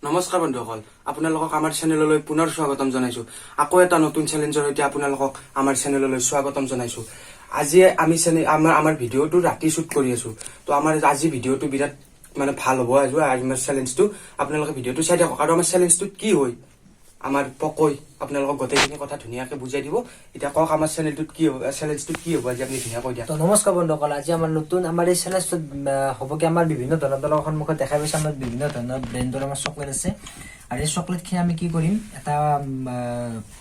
নমস্কাৰ বন্ধুসকল, আপোনালোকক আমাৰ চেনেললৈ পুনৰ স্বাগতম জনাইছো। আকৌ এটা নতুন চেলেঞ্জৰ সৈতে আপোনালোকক আমাৰ চেনেললৈ স্বাগতম জনাইছো। আজি আমি আমাৰ ভিডিঅ'টো ৰাতি শ্বুট কৰি আছো। তো আমাৰ আজি ভিডিঅ'টো বিৰাট মানে ভাল হ'ব। আমাৰ চেলেঞ্জটো আপোনালোকে ভিডিঅ'টো চাই থাকক। আৰু আমাৰ চেলেঞ্জটোত কি হয় আমাৰ পকৈ আপোনালোকক গোটেইখিনি কথা ধুনীয়াকে বুজাই দিব। এতিয়া কওক আমাৰ চেলেঞ্জটোত কি হ'ব আজি আপুনি ধুনীয়া কৈ দিয়া। তো নমস্কাৰ বন্ধুসকল, আজি আমাৰ এই চেলেঞ্জটোত হ'ব কি আমাৰ বিভিন্ন ধৰণৰ সন্মুখত দেখা পাইছে। আমাৰ বিভিন্ন ধৰণৰ ব্ৰেণ্ডৰ আমাৰ চকলেট আছে। আৰু এই চকলেটখিনি আমি কি কৰিম, এটা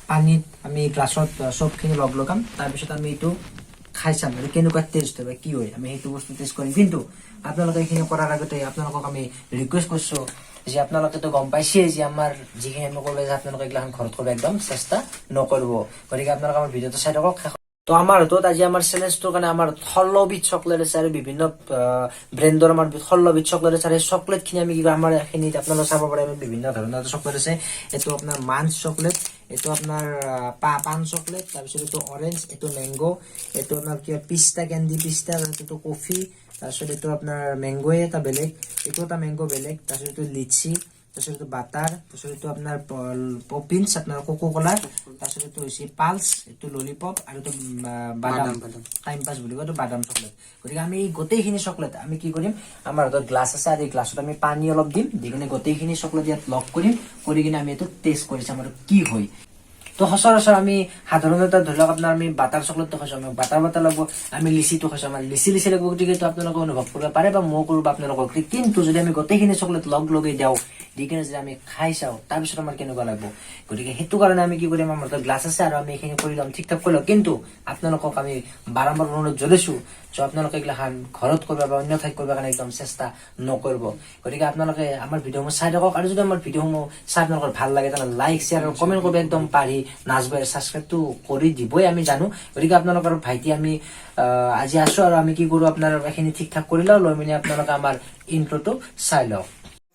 পানীত আমি গ্লাছত চবখিনি লগাম। তাৰপিছত আমি এইটো খাই চাম আৰু কেনেকুৱা টেষ্ট হয় বা কি হয়, আমি সেইটো বস্তু টেষ্ট কৰিম। কিন্তু আপোনালোকে এইখিনি কৰাৰ আগতে আপোনালোকক আমি ৰিকুৱেষ্ট কৰিছো যে আপোনালোকেতো গম পাইছে যে আমাৰ যিখিনি আমি কৰিব যে আপোনালোকে এইগিলাখন ঘৰত কৰিব একদম চেষ্টা নকৰিব। গতিকে আপোনালোকে আমাৰ ভিডিঅ'টো চাই থাকক। তো আমাৰ হাতত আজি আমাৰ চেলেঞ্জটোৰ কাৰণে আমাৰ 16 বিধ চকলেট আছে আৰু বিভিন্ন ব্ৰেণ্ডৰ আমাৰ 16 বিধ চকলেট আছে। আৰু এই চকলেট খিনি আমি আমাৰ এইখিনিত আপোনালোকে চাব পাৰে বিভিন্ন ধৰণৰ চকলেট আছে। এইটো আপোনাৰ মাঞ্চ চকলেট, এইটো আপোনাৰ পান চকলেট, তাৰপিছত এইটো অৰেঞ্জ, এইটো মেংগো, এইটো আপোনাৰ কিবা পিস্তা কেণ্ডি পিস্তা, এইটো কফি, তাৰপিছত এইটো আপোনাৰ মেংগোয়ে এটা বেলেগ, এইটো এটা মেংগো বেলেগ, তাৰপিছত এইটো লিচি, তাৰপিছত এইটো বাটাৰ, তাৰপিছত এইটো আপোনাৰ পপিন্স আপোনাৰ কোকো কলাৰ, তাৰপিছত এইটো হৈছে পালছ, এইটো ললিপপ, আৰু এইটো বাদাম টাইম পাছ বুলি কয়, এইটো বাদাম চকলেট। গতিকে আমি গোটেইখিনি চকলেট আমি কি কৰিম, আমাৰ হাতত গ্লাছ আছে আৰু এই গ্লাছত আমি পানী অলপ দিম, দি কিনে গোটেইখিনি চকলেট ইয়াত লগ কৰিম, কৰি কিনে আমি এইটো টেষ্ট কৰি চাম আৰু কি হয়। তো সচৰাচৰ আমি সাধাৰণতে ধৰি লওক আপোনাৰ আমি বাটাৰ চকলেটটো খাইছো, আমি বাটাৰ লাগব, আমি লিচিটো খাইছো, আমাৰ লিচি লাগব। গতিকে আপোনালোকে অনুভৱ কৰিব পাৰে বা মই কৰো বা আপোনালোকক। কিন্তু যদি আমি গোটেইখিনি চকলেট লগাই দিওঁ, দি কিনে যদি আমি খাই চাওঁ, তাৰপিছত আমাৰ কেনেকুৱা লাগব। গতিকে সেইটো কাৰণে আমি কি কৰিম, আমাৰ গ্লাছ আছে আৰু আমি এইখিনি কৰি ল'ম, ঠিক ঠাক কৰি ল'ম। কিন্তু আপোনালোকক আমি বাৰম্বাৰ অনুৰোধ জনাইছো যে আপোনালোকে এইগিলাখান ঘৰত কৰিব বা অন্য ঠাইত কৰিব কাৰণে একদম চেষ্টা নকৰিব। গতিকে আপোনালোকে আমাৰ ভিডিঅ'সমূহ চাই থাকক। আৰু যদি আমাৰ ভিডিঅ'সমূহ চাই আপোনালোকৰ ভাল লাগে তেনেহ'লে লাইক, শ্বেয়াৰ আৰু কমেণ্ট কৰিব একদম পাৰি নাচবে। ছাবস্ক্ৰাইবটো কৰি দিবই আমি জানো। গতিকে আপোনালোকৰ ভাইটি আমি আজি আছো আৰু আমি কি কৰো, আপোনাৰ এইখিনি ঠিক ঠাক কৰি লওঁ, লৈ মেলি আপোনালোকে আমাৰ ইন্ট্ৰটো চাই লওক।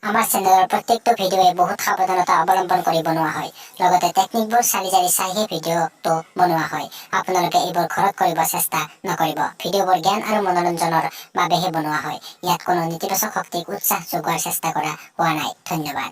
আমাৰ চেনেলৰ প্ৰত্যেকটো ভিডিঅ'য়ে বহুত সাৱধানতা অৱলম্বন কৰি বনোৱা হয়। লগতে টেকনিকবোৰ চালি জাৰি চাইহে ভিডিঅ'টো বনোৱা হয়। আপোনালোকে এইবোৰ ঘৰত কৰিব চেষ্টা নকৰিব। ভিডিঅ'বোৰ জ্ঞান আৰু মনোৰঞ্জনৰ বাবেহে বনোৱা হয়। ইয়াত কোনো নেতিবাচক শক্তিক উৎসাহ যোগোৱাৰ চেষ্টা কৰা হোৱা নাই। ধন্যবাদ।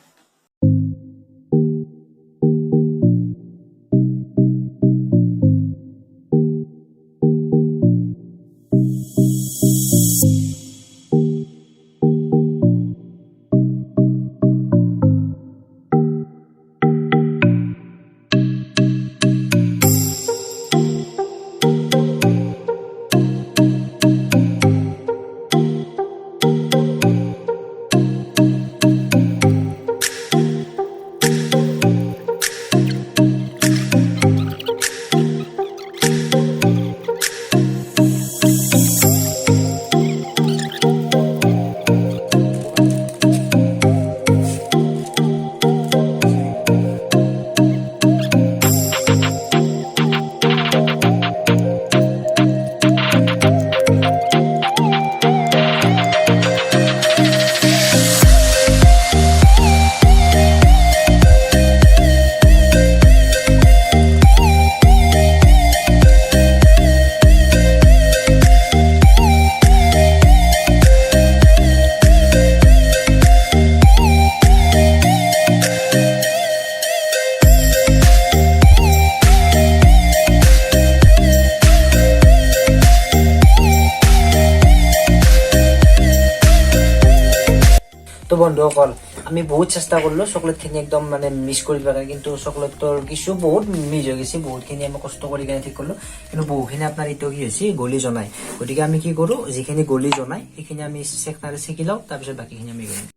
তো বন্ধুসকল, আমি বহুত চেষ্টা কৰিলো চকলেট খিনি একদম মানে মিক্স কৰি দিবৰ কাৰণে, কিন্তু চকলেটৰ কিছু বহুত মিক্স হৈ গৈছে। বহুতখিনি আমি কষ্ট কৰি কিনে ঠিক কৰিলো, কিন্তু বহুখিনি আপোনাৰ এইটো কি হৈছে, গলি জনাই। গতিকে আমি কি কৰো, যিখিনি গলি জনাই সেইখিনি আমি চেকনাৰে চেকি লওঁ, তাৰপিছত বাকীখিনি আমি কৰিম।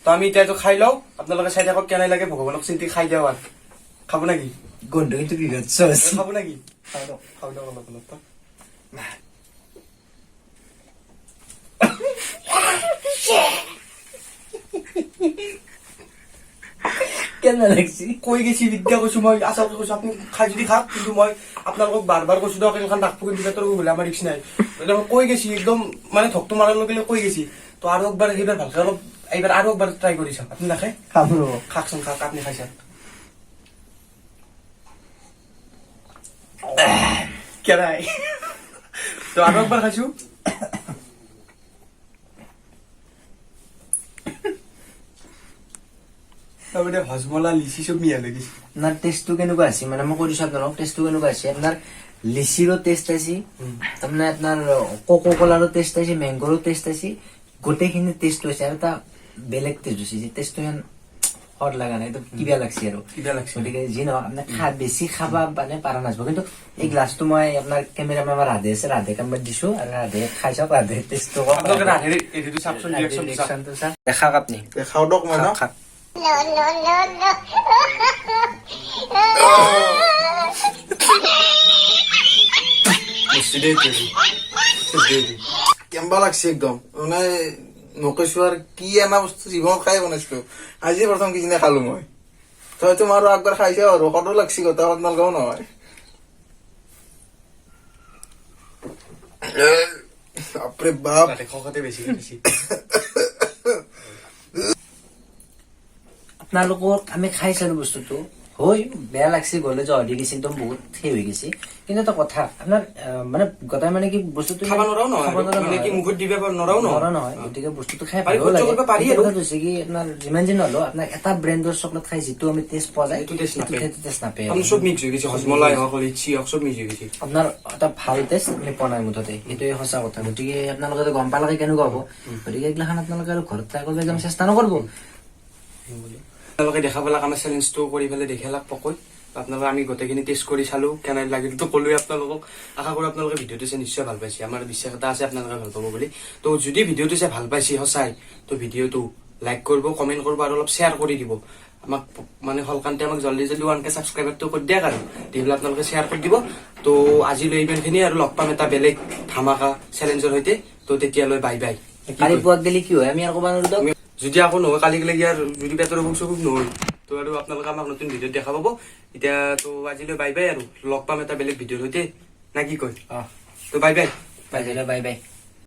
তো আমি এতিয়া এইটো খাই লওঁ। আপোনালোকে চাই থাকক কেনে লাগে ভগৱানক চিন্তি খাই দিওঁ আৰু খাব নেকি গোন্ধ কিন্তু বিভৎস আছে খাব নেকি খাও দিয়ক অলপ অলপ কেনে লাগছি কৈ গেছি বিদ্যা কৈছো মই আচলতে কৈছো আপুনি খাই যদি খাওক কিন্তু মই আপোনালোকক বাৰ কৈছো দিয়ক এইখন ডাকপু কিন্তু পেটৰ বোলে আমাৰ ৰিক্স নাই কৈ গেছি একদম মানে ধকটো মাৰাৰ লগে লগে কৈ গেছি তো আৰু একবাৰ এইবাৰ ভালকে অলপ এইবাৰ আৰু একবাৰ ট্ৰাই কৰি চাওক আপুনি নাখায় খাম ৰ'ব খাকচোন খাওক আপুনি খাই চাওক কেৰাই তো আৰু একবাৰ খাইছো তাৰমানে হজমলা লিচি চব মিয়া লাগিছে আপোনাৰ টেষ্টটো কেনেকুৱা আছে মানে মই কৈ দিছো আপোনালোকক টেষ্টটো কেনেকুৱা আছে আপোনাৰ লিচিৰো টেষ্ট আছে তাৰমানে আপোনাৰ কোকো কলাৰো টেষ্ট আছে মেংগোৰো টেষ্ট আছে গোটেইখিনি টেষ্ট হৈছে আৰু এটা বেলেগ টেষ্ট হৈছে যে টেষ্টটো ইমান সদ লগা নাই কিবা লাগছে আৰু কিবা লাগছে গতিকে যি নহওক আপোনাৰ বেছি খাবা মানে পাৰা নাযাব কিন্তু এই গ্লাছটো মই আপোনাৰ কেমেৰামেন আমাৰ ৰাধে আছে ৰাধে কামত দিছো আৰু ৰাধে খাই চাওক ৰাধে টেষ্টটো আপোনালোকে ৰাধেৰ এইটো চাওকচোন ৰিয়েকশ্যনটো চাওক দেখাওক আপুনি দেখাও দক মই ন খাওক No, no, no, no. কেম্বা লাগছে একদম মানে নকৈছো আৰু কি এনা বস্তু জীৱনত খাই বনাইছিলো আজি প্ৰথম কিদিনা খালো মই তই তোমাৰো একবাৰ খাইছে আৰু সদো লাগছি কথা আপোনালোকেও নহয় বাপৰে বাপ খতে বেছি বেছি আপোনালোকক আমি খাই চালো বস্তুটো হয় বেয়া লাগছে গলে জ্বৰ দি গৈছে একদম বহুত সেই হৈ গৈছে কিন্তু এটা কথা আপোনাৰ মানে গোটাই মানে কি বস্তুটো খাব নোৱাৰাও নহয় মানে কি মুখত দিব নোৱাৰাও নৰা নহয় নহয় গতিকে বস্তুটো খাই পাৰি, ভালো সহ্য কৰিব পাৰি লাগে আৰু। কথা হৈছে কি আপোনাৰ যিমান যি নহলেও আপোনাৰ এটা ব্ৰেণ্ডৰ চকলেট খাই যিটো আমি টেষ্ট পোৱা যায় এইটো টেষ্ট নাপায় সেইটো টেষ্ট নাপায় আপুনি চব মিক্স হৈ গৈছে হজমলাই হওক লিচি হওক চব মিক্স হৈ গৈছে আপোনাৰ এটা ভাল টেষ্ট আমি পোৱা নাই মুঠতে সেইটোৱে সঁচা কথা গতিকে আপোনালোকে গম পালে কেনেকুৱা হ'ব গতিকে এইগিলাখান আপোনালোকে আৰু ঘৰত ট্ৰাই কৰিব একদম চেষ্টা নকৰিব আপোনালোকে দেখা পালাক আমাৰ চেলেঞ্জটো কৰি পেলাই দেখালাক পকৈ আপোনালোকে আমি গোটেইখিনি টেষ্ট কৰি চালো কেনে লাগিলতো ক'লোৱে আপোনালোকক আশা কৰোঁ আপোনালোকে ভিডিঅ'টো চাই নিশ্চয় ভাল পাইছে আমাৰ বিশ্বাস এটা আছে আপোনালোকে ভাল পাব বুলি তো যদি ভিডিঅ'টো চাই ভাল পাইছে সঁচাই তো ভিডিঅ'টো লাইক কৰিব কমেণ্ট কৰিব আৰু অলপ শ্বেয়াৰ কৰি দিব আমাক মানে হলকান্তে আমাক জল্দি জল্দি 1K ছাবস্ক্ৰাইবাৰটো কৰি দিয়ক আৰু দি পেলাই আপোনালোকে শ্বেয়াৰ কৰি দিব তো আজিলৈ ইমানখিনি আৰু লগ পাম এটা বেলেগ ধামাকা চেলেঞ্জৰ সৈতে তো তেতিয়ালৈ বাই বাই কালি পুৱাক দিলে কি হয় আমি আৰু ক'ব নোৱাৰো দিয়ক। যদি আকৌ নহয় কালি গেলে ইয়াৰ যদি পেটৰ অসুখ চসুখ নহয় তো আৰু আপোনালোকে আমাক নতুন ভিডিঅ'ত দেখা পাব এতিয়া তো আজিলৈ বাই বাই আৰু লগ পাম এটা বেলেগ ভিডিঅ'ৰ সৈতে না কি কয় তো bye bye bye bye bye